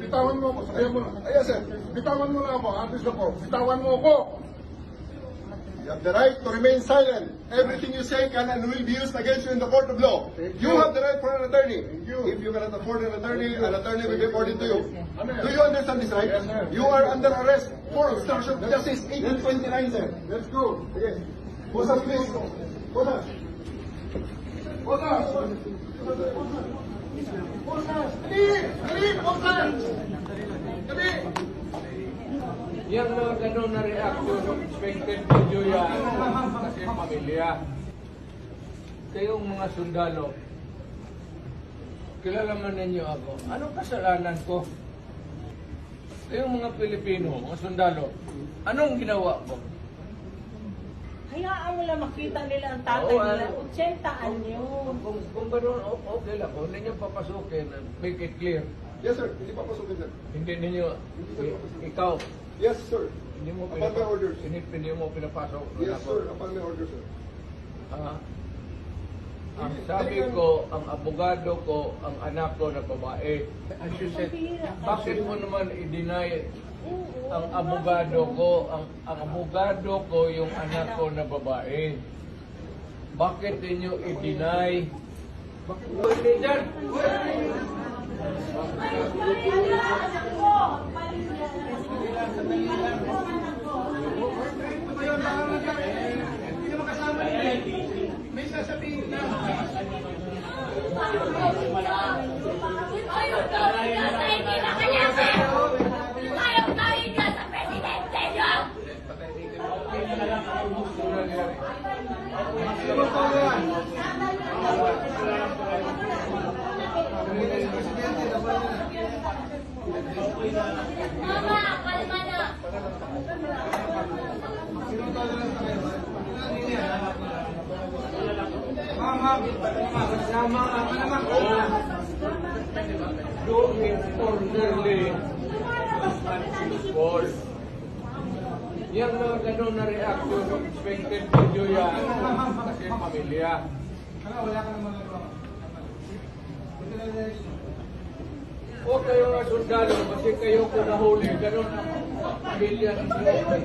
bitawan mo ako. Ayaw mo. Ayan, sir. Bitawan mo na ako. Atis ako. Bitawan mo ako. You have the right to remain silent. Everything you say can and will be used against you in the court of law. You have the right for an attorney. If you cannot afford an attorney will be according to you. Do you understand this right? Yes, sir. You are under arrest for obstruction of justice 1829, sir. Let's go. Okay. Posas, please. Posas. Posas. Posas. Dali, posas. Dali. Yang mga ganun na reaction ng expected video yan kasi pamilya. Kayong mga sundalo, kilala man ninyo ako. Anong kasalanan ko? Kayong mga Pilipino, mga sundalo, anong ginawa ko? Hayaan mo lang makita nila ang tatay nila. 80 anyo. Kung ganun, okay lang. Kung hindi nyo papasukin, make it clear. Yes, sir. Hindi papasukin, sir. Hindi ninyo, ikaw, Yes, sir. hindi mo Upon my orders. hindi mo pinapasok. Yes, sir. Upon my orders, sir. Ang sabi ko, ang abogado ko, ang anak ko na babae. As you said, bakit mo naman i-deny ang abogado ko, ang abogado ko yung anak ko na babae? Bakit ninyo i-deny? Bakit mo i-deny? May sasabihin na. Ayaw tawin ka sa hindi na kanya, sir! Ayaw tawin ka sa presidente niyo! Mama, kalma na! Doing orderly call. Yang mga ganun na reaction ng expected video yan kasi pamilya. O kayo nga sundalo, kasi kayo ko nahuli, ganun ang pamilya ninyo.